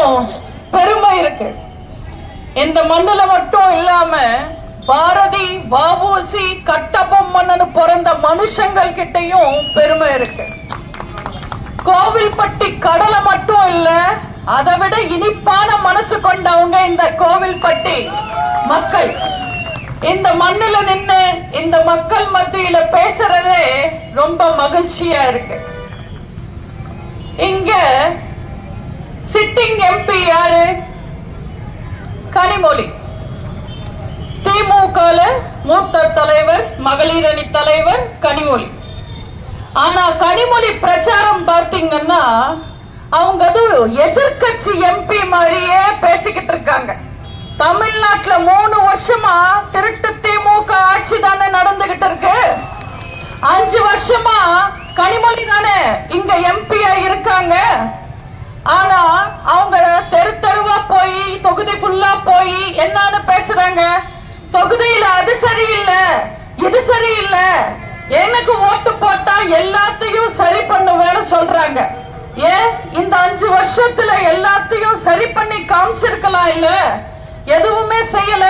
கிட்டையும் பெருமை இருக்கு. இந்த மண்ணுல மட்டும் இல்லாம பாரதி, வஉசி, கட்டபொம்மன் பிறந்த மனுஷங்கள் கிட்டையும் பெருமை இருக்கு. கோவில்பட்டி கடலை மட்டும் இல்ல, அதை விட இனிப்பான மனசு கொண்டவங்க இந்த கோவில்பட்டி மக்கள். இந்த மண்ணில நின்று இந்த மக்கள் மத்தியில பேசுறதே ரொம்ப மகிழ்ச்சியா இருக்கு. இங்க சிட்டிங் எம்பி யாரு? கனிமொழி. திமுக மூத்த தலைவர், மகளிர் அணி தலைவர் கனிமொழி. ஆனா கனிமொழி பிரச்சாரம் பார்த்தீங்கன்னா அவங்க எதிர்கட்சி எம்பி மாதிரியே பேசிக்கிட்டு இருக்காங்க. தமிழ்நாட்டுல 3 வருஷமா திருட்டு திமுக ஆட்சி தானே நடந்துகிட்டு இருக்கு. 5 வருஷமா கனிமொழி தானே இங்க எம்பியா இருக்காங்க. ஆனா அவங்க தெரு தெருவா போய், தொகுதி ஃபுல்லா போய் என்னன்னு பேசுறாங்க? தொகுதியில அது சரியில்லை, இது சரியில்லை, எனக்கு ஓட்டு போட்டா எல்லாத்தையும் சரி பண்ணுவேன்னு சொல்றாங்க. ஏன் இந்த 5 வருஷத்துல எல்லாத்தையும் சரி பண்ணி காமிச்சிருக்கலாம்? இல்ல, எதுவுமே செய்யல.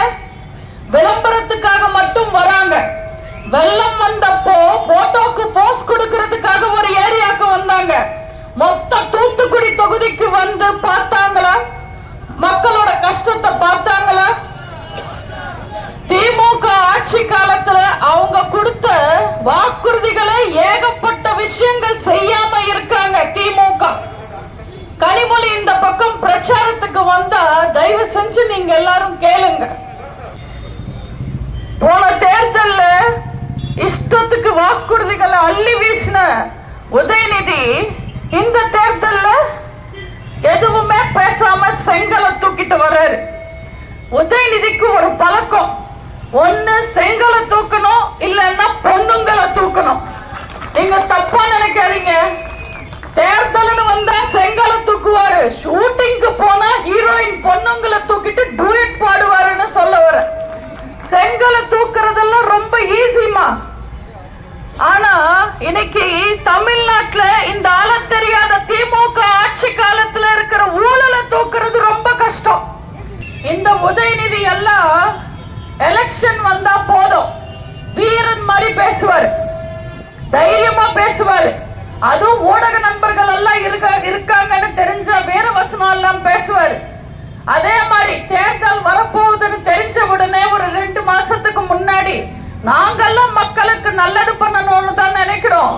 விளம்பரத்துக்காக மட்டும் வராங்க. வெள்ளம் வந்தப்போ போட்டோக்கு போஸ் கொடுக்கிறதுக்காக ஒரு ஏரியாவுக்கு வந்தாங்க. மொத்த தூத்துக்குடி தொகுதிக்கு வந்து பார்த்தாங்களா? மக்களோட கஷ்டத்தை பார்த்தாங்களா? திமுக ஆட்சி காலத்துல அவங்க கொடுத்த வாக்குறுதிகளை ஏகப்பட்ட விஷயங்கள் செய்யாம இருக்காங்க திமுக. கனிமொழி இந்த பக்கம் பிரச்சாரத்துக்கு வந்தா தயவு செஞ்சு நீங்க எல்லாரும் கேளுங்க. போன தேர்தல்ல இஷ்டத்துக்கு வாக்குறுதிகளை அள்ளி வீசின உதயநிதி இந்த தேர்தல்ல எதுவுமே பேசாம செங்கலை தூக்கிட்டு வர்றாரு. உதயநிதிக்கு ஒரு பழக்கம், ஒண்ணு செங்கலை தூக்கணும், இல்லைன்னா பொண்ணுங்களை தூக்கணும். நீங்க தப்பா நினைக்காதீங்க. தேர்தல்னு வந்தா செங்கலை தூக்குவாரு, ஷூட்டிங்க்கு போனா ஹீரோயின் பொண்ணுங்களை தூக்கிட்டு டூயட் பாடுவாருன்னு சொல்ல வர. செங்கலை தூக்குறதெல்லாம் ரொம்ப ஈஸிமா. ஆனா இன்னைக்கு தமிழ்நாட்டுல இந்த ஆள தெரியாத திமுக ஆட்சி காலத்துல இருக்கிற ஊழலை தூக்குறது ரொம்ப கஷ்டம். இந்த உதயநிதி எல்லாம் எலெக்ஷன் வந்தா போதும் வீரன் மாதிரி பேசுவாரு, தைரியமா பேசுவாரு. அதுவும் ஊடக நண்பர்கள் எல்லாம் இருக்காங்கன்னு தெரிஞ்ச வீர வசனம் எல்லாம் பேசுவாரு. அதே மாதிரி தேர்தல் வரப்போகுதுன்னு தெரிஞ்ச உடனே ஒரு 2 மாசத்துக்கு முன்னாடி நாங்கெல்லாம் மக்களுக்கு நல்லது பண்ணணும்னு தான் நினைக்கிறோம்,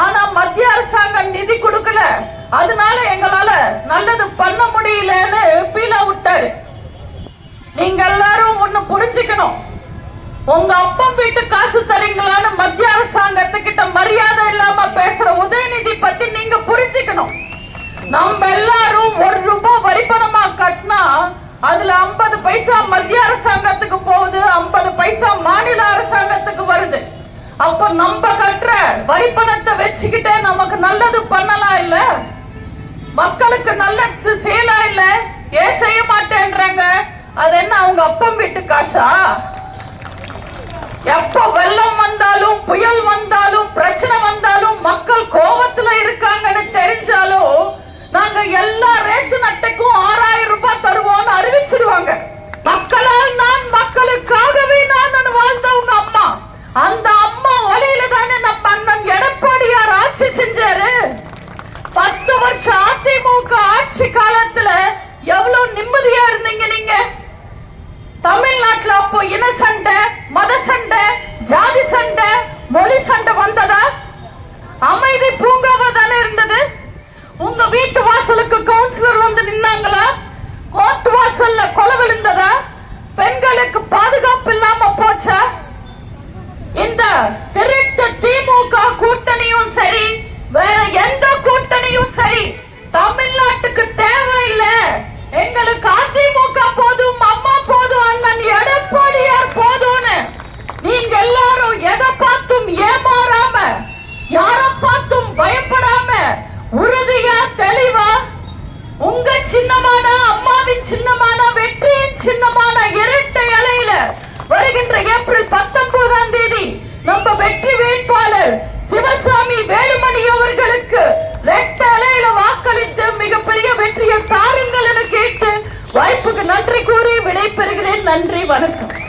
ஆனா மத்திய அரசாங்கம் நிதி கொடுக்கல, அதனால எங்களால நல்லது பண்ண முடியலன்னு பீலா விட்டாரு. நீங்க எல்லாரும் ஒண்ணு புரிஞ்சுக்கணும். உங்க அப்பம் வீட்டு காசு தரீங்களான்னு மத்திய அரசாங்கத்துக்கிட்ட மரியாதை இல்லாம பேசுற உதயநிதி பத்தி நீங்க புரிஞ்சுக்கணும். நம்ம எல்லாரும் 1 ரூபாய் வரிப்பணமா கட்டினா அதுல 50 பைசா மத்திய அரசாங்கத்துக்கு போகுது, 50 பைசா மாநில அரசாங்கத்துக்கு வருது. அப்ப நம்ம கட்டுற வரிப்பணத்தை வச்சுக்கிட்டே நமக்கு நல்லது பண்ணலாம் இல்ல, மக்களுக்கு நல்லது செய்யலாம் இல்ல? ஏன் செய்ய மாட்டேன்றாங்க? அது என்ன அவங்க அப்பம் வீட்டு காசா? எப்ப வெள்ளம் வந்தாலும், புயல் வந்தாலும், பிரச்சனை வந்தாலும், மக்கள் கோபத்துல இருக்காங்கன்னு தெரிஞ்சாலும் நாங்க எல்லா ரேஷன் அட்டைக்கும் 6000 ரூபாய் தருவோம்னு அறிவிச்சிருவாங்க. மக்களால் நான், மக்களுக்காகவே நான் வாழ்ந்தவங்க அம்மா. அந்த அம்மா வழியில தானே நம்ம அண்ணன் எடப்பாடியார் ஆட்சி செஞ்சாரு. 10 வருஷம் அதிமுக ஆட்சி காலத்துல எவ்வளவு நிம்மதியா இருந்தீங்க நீங்க? தமிழ்நாட்டுல அப்போ இன சண்டை, மத சண்டை, ஜாதி சண்டை, மொழி சண்டை வந்ததா? அமைதி பூங்காவா தானே இருந்தது. உங்க வீட்டு வாசலுக்கு கவுன்சிலர் வந்து நின்னாங்களா? கோர்ட் வாசல்ல கொலை விழுந்ததா? பெண்களுக்கு பாதுகாப்பு இல்லாம போச்சா? இந்த திருட்டு திமுக கூட்டணியும் சரி, வேற எந்த கூட்டணியும் சரி தமிழ்நாட்டுக்கு தேவையில்லை. எங்களுக்கு அதிமுக போதும், அம்மா போதும், அண்ணன் எடப்பாடியார் போதும்னு நீங்க எல்லாரும் எதை பார்த்தும் ஏமாறாம, யார பார்த்தும் பயப்படாம, உறுதியா தெளிவா உங்க சின்னமான, அம்மாவின் சின்னமான, வெற்றியின் சின்னமான இரட்டை அலையில வருகின்ற ஏப்ரல் 19ஆம் தேதி நம்ம வெற்றி வேட்பாளர் சிவசாமி வேலுமணி அவர்களுக்கு இரட்டை அலையில வாக்கு வணக்கம்.